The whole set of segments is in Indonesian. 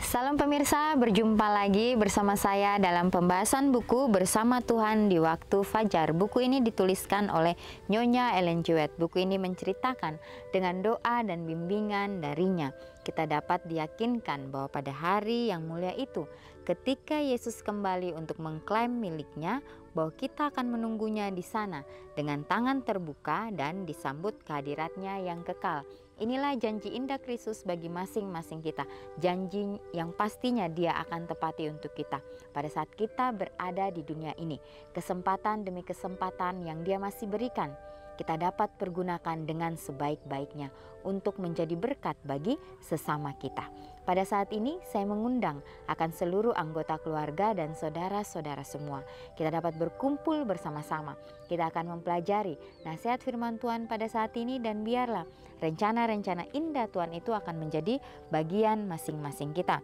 Salam pemirsa, berjumpa lagi bersama saya dalam pembahasan buku Bersama Tuhan di Waktu Fajar. Buku ini dituliskan oleh Nyonya Ellen G. White. Buku ini menceritakan dengan doa dan bimbingan darinya. Kita dapat diyakinkan bahwa pada hari yang mulia itu, ketika Yesus kembali untuk mengklaim miliknya, bahwa kita akan menunggunya di sana dengan tangan terbuka dan disambut kehadiratnya yang kekal. Inilah janji indah Kristus bagi masing-masing kita. Janji yang pastinya Dia akan tepati untuk kita pada saat kita berada di dunia ini. Kesempatan demi kesempatan yang Dia masih berikan, kita dapat pergunakan dengan sebaik-baiknya untuk menjadi berkat bagi sesama kita. Pada saat ini saya mengundang akan seluruh anggota keluarga dan saudara-saudara semua. Kita dapat berkumpul bersama-sama. Kita akan mempelajari nasihat firman Tuhan pada saat ini, dan biarlah rencana-rencana indah Tuhan itu akan menjadi bagian masing-masing kita.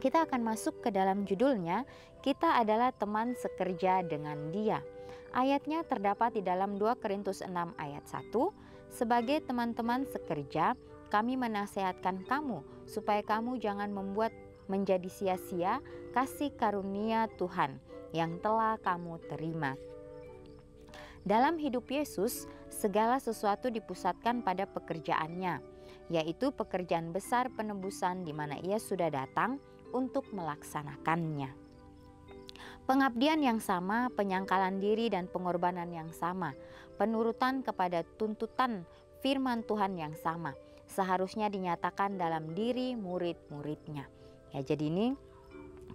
Kita akan masuk ke dalam judulnya, kita adalah teman sekerja dengan Dia. Ayatnya terdapat di dalam 2 Korintus 6 ayat 1. Sebagai teman-teman sekerja, kami menasehatkan kamu supaya kamu jangan membuat menjadi sia-sia kasih karunia Tuhan yang telah kamu terima. Dalam hidup Yesus, segala sesuatu dipusatkan pada pekerjaannya, yaitu pekerjaan besar penebusan di mana Ia sudah datang untuk melaksanakannya. Pengabdian yang sama, penyangkalan diri dan pengorbanan yang sama, penurutan kepada tuntutan firman Tuhan yang sama, seharusnya dinyatakan dalam diri murid-muridnya. Ya, jadi ini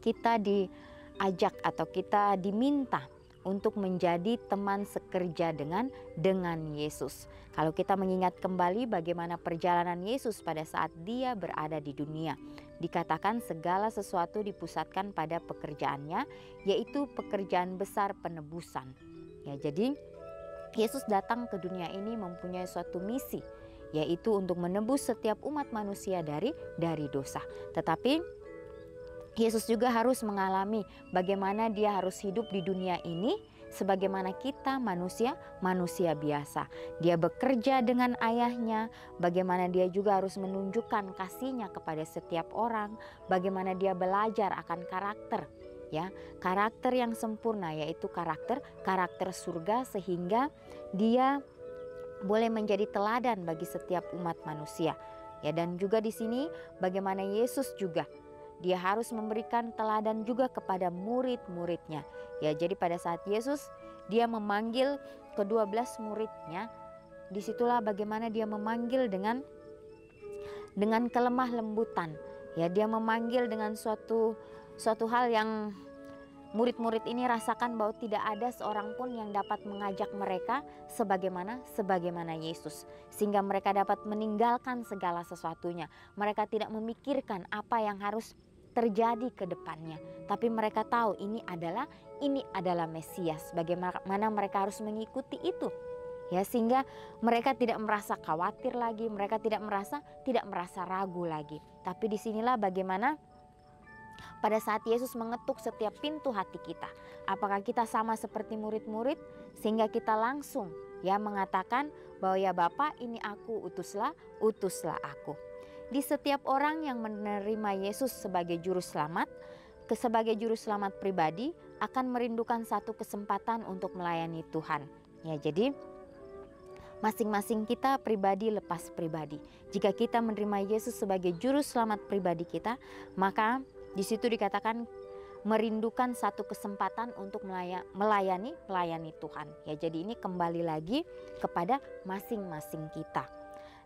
kita diajak atau kita diminta untuk menjadi teman sekerja dengan Yesus. Kalau kita mengingat kembali bagaimana perjalanan Yesus pada saat Dia berada di dunia, dikatakan segala sesuatu dipusatkan pada pekerjaannya, yaitu pekerjaan besar penebusan. Ya, jadi Yesus datang ke dunia ini mempunyai suatu misi, yaitu untuk menebus setiap umat manusia dari dosa. Tetapi Yesus juga harus mengalami bagaimana Dia harus hidup di dunia ini sebagaimana kita manusia biasa. Dia bekerja dengan ayahnya, bagaimana Dia juga harus menunjukkan kasih-Nya kepada setiap orang, bagaimana Dia belajar akan karakter, ya, karakter yang sempurna, yaitu karakter surga, sehingga Dia boleh menjadi teladan bagi setiap umat manusia. Ya, dan juga di sini bagaimana Yesus juga Dia harus memberikan teladan juga kepada murid-muridnya. Ya, jadi pada saat Yesus Dia memanggil ke-12 muridnya, disitulah bagaimana Dia memanggil dengan kelemah lembutan. Ya, Dia memanggil dengan suatu hal yang murid-murid ini rasakan bahwa tidak ada seorang pun yang dapat mengajak mereka sebagaimana Yesus. Sehingga mereka dapat meninggalkan segala sesuatunya. Mereka tidak memikirkan apa yang harus terjadi ke depannya, tapi mereka tahu ini adalah Mesias. Bagaimana mereka harus mengikuti itu, ya, sehingga mereka tidak merasa khawatir lagi, mereka tidak merasa ragu lagi. Tapi disinilah bagaimana pada saat Yesus mengetuk setiap pintu hati kita, apakah kita sama seperti murid-murid sehingga kita langsung mengatakan bahwa ya Bapa, ini aku, utuslah aku. Di setiap orang yang menerima Yesus sebagai juru selamat pribadi akan merindukan satu kesempatan untuk melayani Tuhan. Ya, jadi masing-masing kita pribadi lepas pribadi. Jika kita menerima Yesus sebagai juru selamat pribadi kita, maka di situ dikatakan merindukan satu kesempatan untuk melayani Tuhan. Ya, jadi ini kembali lagi kepada masing-masing kita.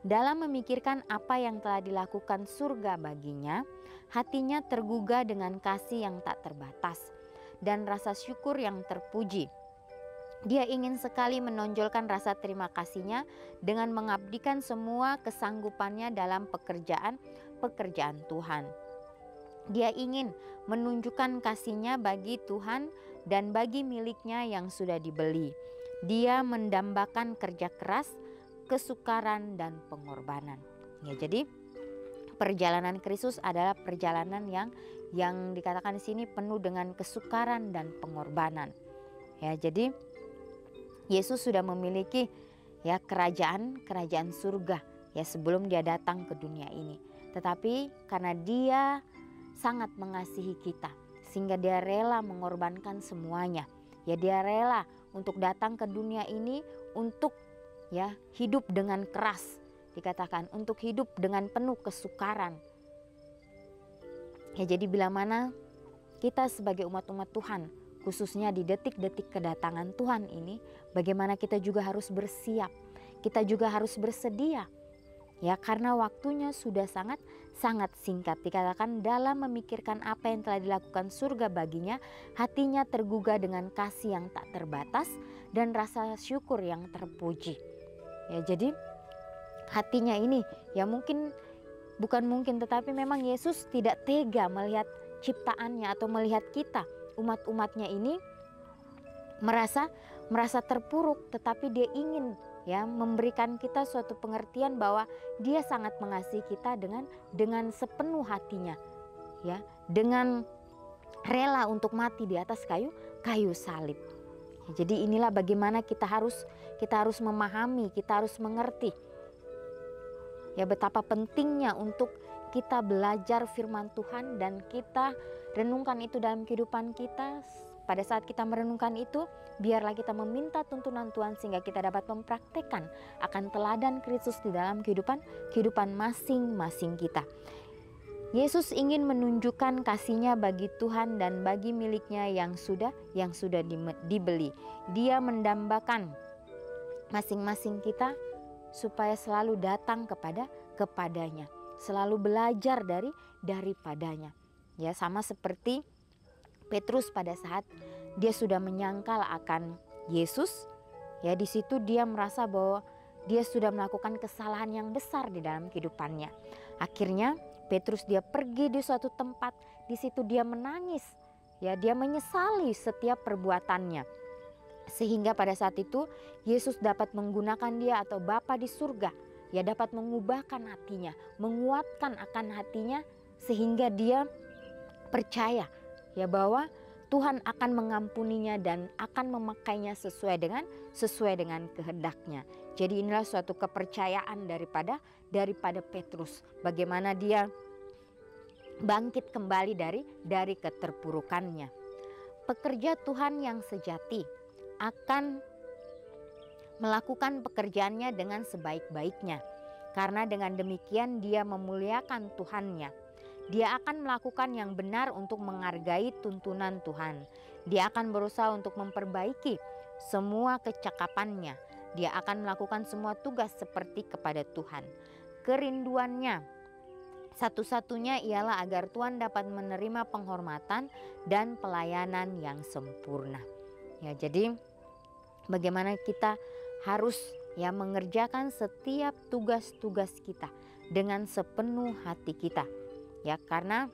Dalam memikirkan apa yang telah dilakukan surga baginya, hatinya tergugah dengan kasih yang tak terbatas dan rasa syukur yang terpuji. Dia ingin sekali menonjolkan rasa terima kasihnya dengan mengabdikan semua kesanggupannya dalam pekerjaan Tuhan. Dia ingin menunjukkan kasihnya bagi Tuhan dan bagi miliknya yang sudah dibeli. Dia mendambakan kerja keras, kesukaran dan pengorbanan. Ya, jadi perjalanan Kristus adalah perjalanan yang dikatakan di sini penuh dengan kesukaran dan pengorbanan. Ya, jadi Yesus sudah memiliki kerajaan surga sebelum Dia datang ke dunia ini. Tetapi karena Dia sangat mengasihi kita sehingga dia rela mengorbankan semuanya. Ya, dia rela untuk datang ke dunia ini untuk ya hidup dengan keras, dikatakan untuk hidup dengan penuh kesukaran. Ya, jadi bila mana kita sebagai umat-umat Tuhan, khususnya di detik-detik kedatangan Tuhan ini, bagaimana kita juga harus bersiap, kita juga harus bersedia. Ya, karena waktunya sudah sangat singkat. Dikatakan dalam memikirkan apa yang telah dilakukan surga baginya, hatinya tergugah dengan kasih yang tak terbatas dan rasa syukur yang terpuji. Ya, jadi hatinya ini ya bukan mungkin tetapi memang Yesus tidak tega melihat ciptaannya atau melihat kita umat-umatnya ini merasa terpuruk, tetapi dia ingin ya memberikan kita suatu pengertian bahwa dia sangat mengasihi kita dengan sepenuh hatinya, ya, dengan rela untuk mati di atas kayu salib. Ya, jadi inilah bagaimana kita harus memahami, kita harus mengerti ya betapa pentingnya untuk kita belajar firman Tuhan dan kita renungkan itu dalam kehidupan kita. Pada saat kita merenungkan itu, biarlah kita meminta tuntunan Tuhan sehingga kita dapat mempraktekkan akan teladan Kristus di dalam kehidupan masing-masing kita. Yesus ingin menunjukkan kasih-Nya bagi Tuhan dan bagi miliknya yang sudah dibeli. Dia mendambakan masing-masing kita supaya selalu datang kepadanya, selalu belajar daripadanya. Ya, sama seperti Petrus pada saat dia sudah menyangkal akan Yesus, ya di situ dia merasa bahwa dia sudah melakukan kesalahan yang besar di dalam kehidupannya. Akhirnya Petrus dia pergi di suatu tempat, di situ dia menangis, ya dia menyesali setiap perbuatannya. Sehingga pada saat itu Yesus dapat menggunakan dia atau Bapa di surga, ya dapat mengubahkan hatinya, menguatkan akan hatinya sehingga dia percaya ya bahwa Tuhan akan mengampuninya dan akan memakainya sesuai dengan kehendak-Nya. Jadi inilah suatu kepercayaan daripada Petrus, bagaimana dia bangkit kembali dari keterpurukannya. Pekerja Tuhan yang sejati akan melakukan pekerjaannya dengan sebaik-baiknya, karena dengan demikian dia memuliakan Tuhannya. Dia akan melakukan yang benar untuk menghargai tuntunan Tuhan. Dia akan berusaha untuk memperbaiki semua kecakapannya. Dia akan melakukan semua tugas seperti kepada Tuhan. Kerinduannya satu-satunya ialah agar Tuhan dapat menerima penghormatan dan pelayanan yang sempurna. Ya, jadi bagaimana kita harus ya mengerjakan setiap tugas-tugas kita dengan sepenuh hati kita. Ya, karena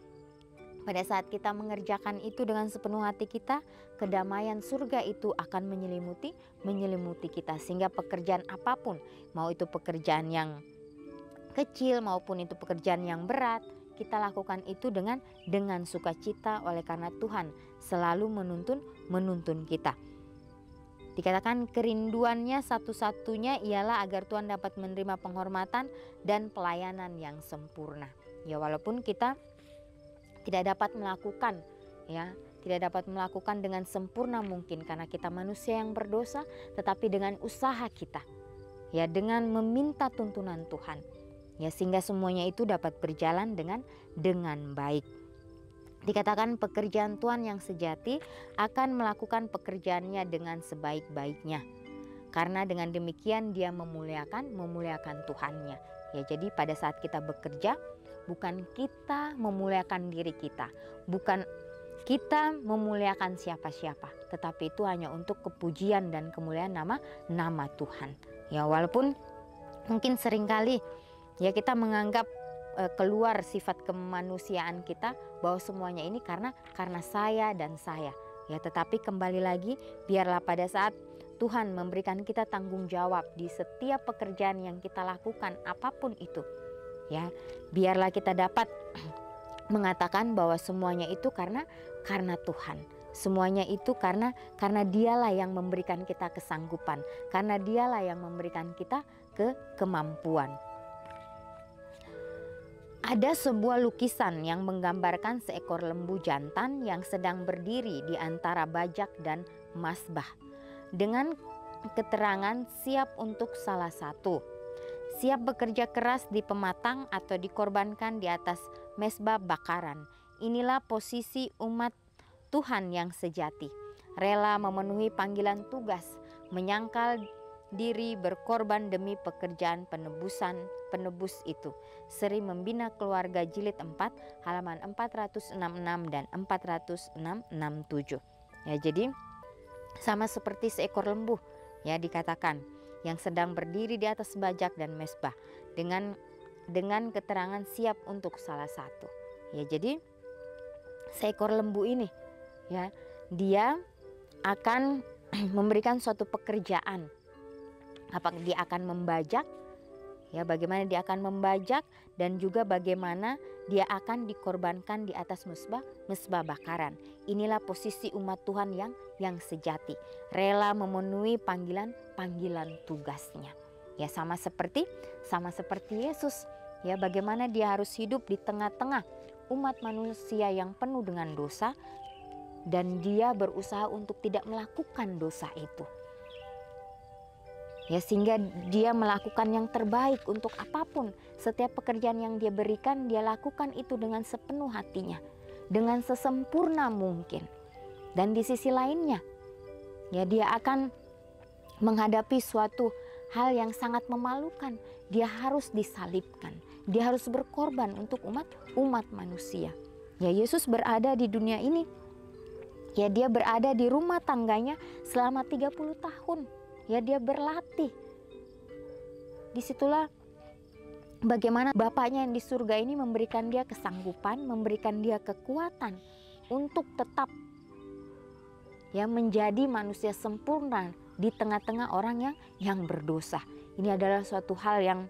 pada saat kita mengerjakan itu dengan sepenuh hati kita, kedamaian surga itu akan menyelimuti kita, sehingga pekerjaan apapun, mau itu pekerjaan yang kecil maupun itu pekerjaan yang berat, kita lakukan itu dengan sukacita oleh karena Tuhan selalu menuntun kita. Dikatakan kerinduannya satu-satunya ialah agar Tuhan dapat menerima penghormatan dan pelayanan yang sempurna. Ya, walaupun kita tidak dapat melakukan dengan sempurna mungkin karena kita manusia yang berdosa, tetapi dengan usaha kita, ya dengan meminta tuntunan Tuhan, ya sehingga semuanya itu dapat berjalan dengan baik. Dikatakan pekerjaan Tuhan yang sejati akan melakukan pekerjaannya dengan sebaik-baiknya, karena dengan demikian dia memuliakan Tuhannya. Ya, jadi pada saat kita bekerja, bukan kita memuliakan diri kita, bukan kita memuliakan siapa-siapa, tetapi itu hanya untuk kepujian dan kemuliaan nama Tuhan. Ya, walaupun mungkin seringkali ya kita menganggap keluar sifat kemanusiaan kita bahwa semuanya ini karena saya dan saya. Ya, tetapi kembali lagi biarlah pada saat Tuhan memberikan kita tanggung jawab di setiap pekerjaan yang kita lakukan apapun itu, ya biarlah kita dapat mengatakan bahwa semuanya itu karena Tuhan. Semuanya itu karena Dialah yang memberikan kita kesanggupan, karena Dialah yang memberikan kita kemampuan. Ada sebuah lukisan yang menggambarkan seekor lembu jantan yang sedang berdiri di antara bajak dan mazbah dengan keterangan siap untuk salah satu, siap bekerja keras di pematang atau dikorbankan di atas mezbah bakaran. Inilah posisi umat Tuhan yang sejati, rela memenuhi panggilan tugas, menyangkal diri berkorban demi pekerjaan penebus itu. Seri Membina Keluarga Jilid 4 halaman 466 dan 467. Ya, jadi sama seperti seekor lembu ya dikatakan yang sedang berdiri di atas bajak dan mezbah dengan keterangan siap untuk salah satu. Ya, jadi seekor lembu ini ya dia akan memberikan suatu pekerjaan. Apakah dia akan membajak? Ya, bagaimana dia akan membajak dan juga bagaimana dia akan dikorbankan di atas mezbah bakaran. Inilah posisi umat Tuhan yang sejati, rela memenuhi panggilan tugasnya. Ya, sama seperti Yesus. Ya, bagaimana dia harus hidup di tengah-tengah umat manusia yang penuh dengan dosa dan dia berusaha untuk tidak melakukan dosa itu. Ya, sehingga dia melakukan yang terbaik untuk apapun. Setiap pekerjaan yang dia berikan, dia lakukan itu dengan sepenuh hatinya, dengan sesempurna mungkin. Dan di sisi lainnya, ya dia akan menghadapi suatu hal yang sangat memalukan. Dia harus disalibkan, dia harus berkorban untuk umat manusia. Ya, Yesus berada di dunia ini. Ya, dia berada di rumah tangganya selama 30 tahun. Ya, dia berlatih. Disitulah bagaimana Bapaknya yang di surga ini memberikan dia kesanggupan, memberikan dia kekuatan untuk tetap ya menjadi manusia sempurna di tengah-tengah orang yang berdosa. Ini adalah suatu hal yang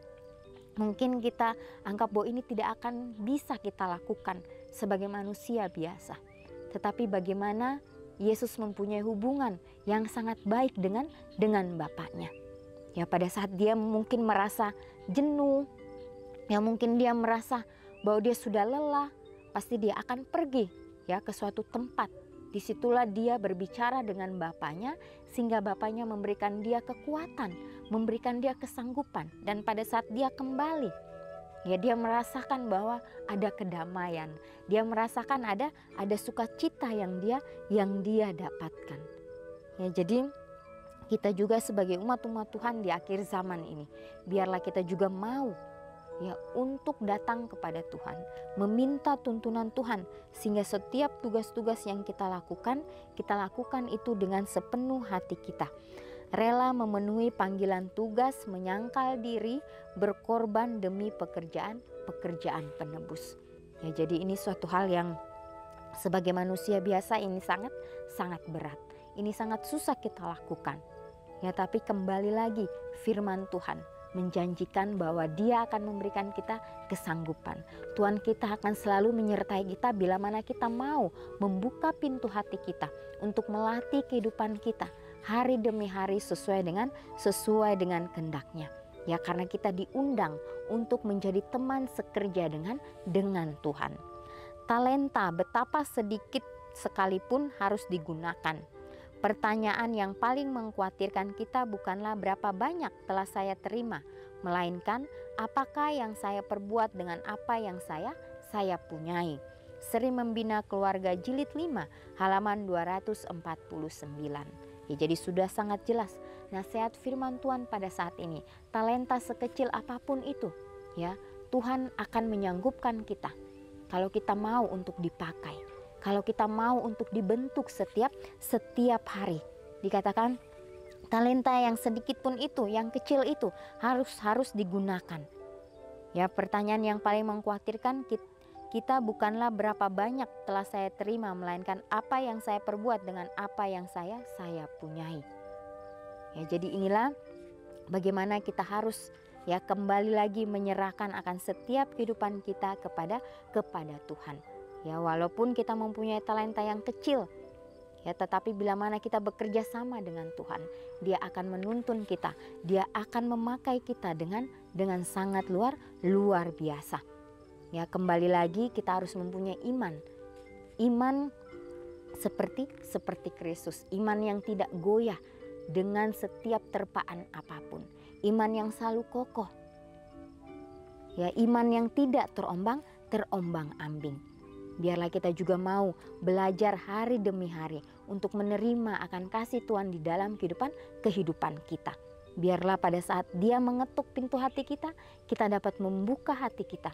mungkin kita anggap bahwa ini tidak akan bisa kita lakukan sebagai manusia biasa. Tetapi bagaimana Yesus mempunyai hubungan yang sangat baik dengan Bapaknya. Ya, pada saat dia mungkin merasa jenuh, ya mungkin dia merasa bahwa dia sudah lelah, pasti dia akan pergi ya ke suatu tempat. Disitulah dia berbicara dengan Bapaknya sehingga Bapaknya memberikan dia kekuatan, memberikan dia kesanggupan, dan pada saat dia kembali ya dia merasakan bahwa ada kedamaian, dia merasakan ada sukacita yang dia dapatkan. Ya, jadi kita juga sebagai umat Tuhan di akhir zaman ini, biarlah kita juga mau ya untuk datang kepada Tuhan, meminta tuntunan Tuhan sehingga setiap tugas-tugas yang kita lakukan itu dengan sepenuh hati kita. Rela memenuhi panggilan tugas, menyangkal diri, berkorban demi pekerjaan penebus. Ya, jadi ini suatu hal yang sebagai manusia biasa ini sangat berat. Ini sangat susah kita lakukan. Ya, tapi kembali lagi firman Tuhan menjanjikan bahwa Dia akan memberikan kita kesanggupan. Tuhan kita akan selalu menyertai kita bila mana kita mau membuka pintu hati kita untuk melatih kehidupan kita hari demi hari sesuai dengan kehendak-Nya. Ya, karena kita diundang untuk menjadi teman sekerja dengan Tuhan. Talenta betapa sedikit sekalipun harus digunakan. Pertanyaan yang paling mengkhawatirkan kita bukanlah berapa banyak telah saya terima, melainkan apakah yang saya perbuat dengan apa yang saya punyai. Seri Membina Keluarga Jilid 5 halaman 249. Ya, jadi sudah sangat jelas nasihat firman Tuhan pada saat ini. Talenta sekecil apapun itu, ya Tuhan akan menyanggupkan kita kalau kita mau untuk dipakai, kalau kita mau untuk dibentuk setiap hari. Dikatakan talenta yang sedikit pun itu, yang kecil itu harus digunakan. Ya, pertanyaan yang paling mengkhawatirkan kita bukanlah berapa banyak telah saya terima, melainkan apa yang saya perbuat dengan apa yang saya punyai. Ya, jadi inilah bagaimana kita harus ya kembali lagi menyerahkan akan setiap kehidupan kita kepada Tuhan. Ya, walaupun kita mempunyai talenta yang kecil, ya tetapi bila mana kita bekerja sama dengan Tuhan, Dia akan menuntun kita, Dia akan memakai kita dengan sangat luar biasa. Ya, kembali lagi kita harus mempunyai iman. Iman seperti Kristus, iman yang tidak goyah dengan setiap terpaan apapun. Iman yang selalu kokoh. Ya, iman yang tidak terombang-ambing. Biarlah kita juga mau belajar hari demi hari untuk menerima akan kasih Tuhan di dalam kehidupan kita. Biarlah pada saat Dia mengetuk pintu hati kita, kita dapat membuka hati kita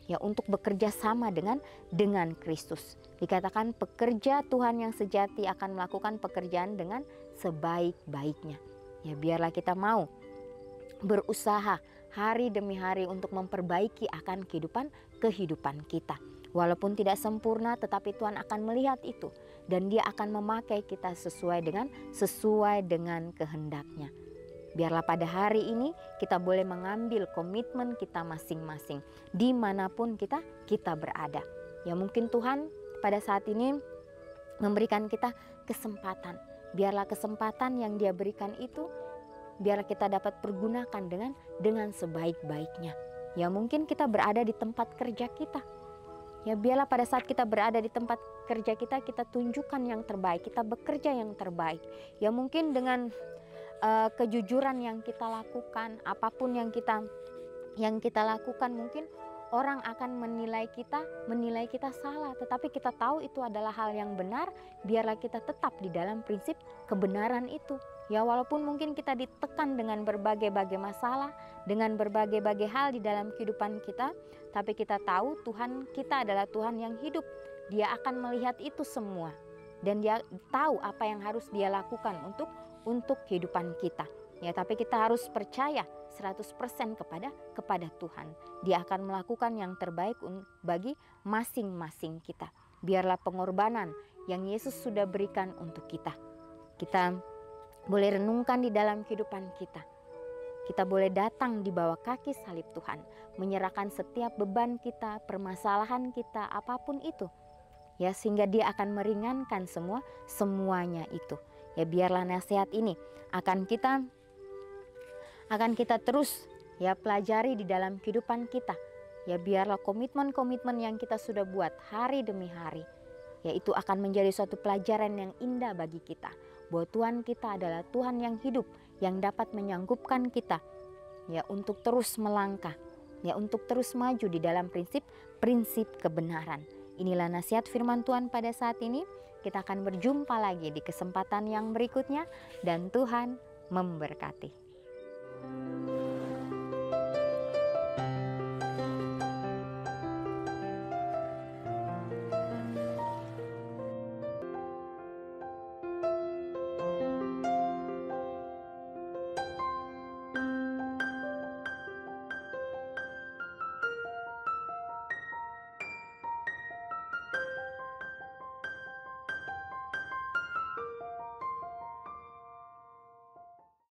ya untuk bekerja sama dengan Kristus. Dikatakan pekerja Tuhan yang sejati akan melakukan pekerjaan dengan sebaik-baiknya. Ya, biarlah kita mau berusaha hari demi hari untuk memperbaiki akan kehidupan kita. Walaupun tidak sempurna, tetapi Tuhan akan melihat itu dan Dia akan memakai kita sesuai dengan kehendak-Nya. Biarlah pada hari ini kita boleh mengambil komitmen kita masing-masing dimanapun kita berada. Ya, mungkin Tuhan pada saat ini memberikan kita kesempatan. Biarlah kesempatan yang Dia berikan itu, biarlah kita dapat pergunakan dengan sebaik-baiknya. Ya, mungkin kita berada di tempat kerja kita. Ya, biarlah pada saat kita berada di tempat kerja kita, kita tunjukkan yang terbaik, kita bekerja yang terbaik. Ya, mungkin dengan kejujuran yang kita lakukan, apapun yang kita lakukan, mungkin orang akan menilai kita salah, tetapi kita tahu itu adalah hal yang benar. Biarlah kita tetap di dalam prinsip kebenaran itu. Ya, walaupun mungkin kita ditekan dengan berbagai-bagai masalah, dengan berbagai-bagai hal di dalam kehidupan kita, tapi kita tahu Tuhan kita adalah Tuhan yang hidup. Dia akan melihat itu semua dan Dia tahu apa yang harus Dia lakukan untuk kehidupan kita. Ya, tapi kita harus percaya 100% kepada Tuhan. Dia akan melakukan yang terbaik bagi masing-masing kita. Biarlah pengorbanan yang Yesus sudah berikan untuk kita boleh renungkan di dalam kehidupan kita. Kita boleh datang di bawah kaki salib Tuhan, menyerahkan setiap beban kita, permasalahan kita, apapun itu. Ya, sehingga Dia akan meringankan semuanya itu. Ya, biarlah nasihat ini akan kita terus ya pelajari di dalam kehidupan kita. Ya, biarlah komitmen-komitmen yang kita sudah buat hari demi hari, ya itu akan menjadi suatu pelajaran yang indah bagi kita. Bahwa Tuhan kita adalah Tuhan yang hidup, yang dapat menyanggupkan kita ya untuk terus melangkah, ya untuk terus maju di dalam prinsip kebenaran. Inilah nasihat firman Tuhan pada saat ini. Kita akan berjumpa lagi di kesempatan yang berikutnya dan Tuhan memberkati.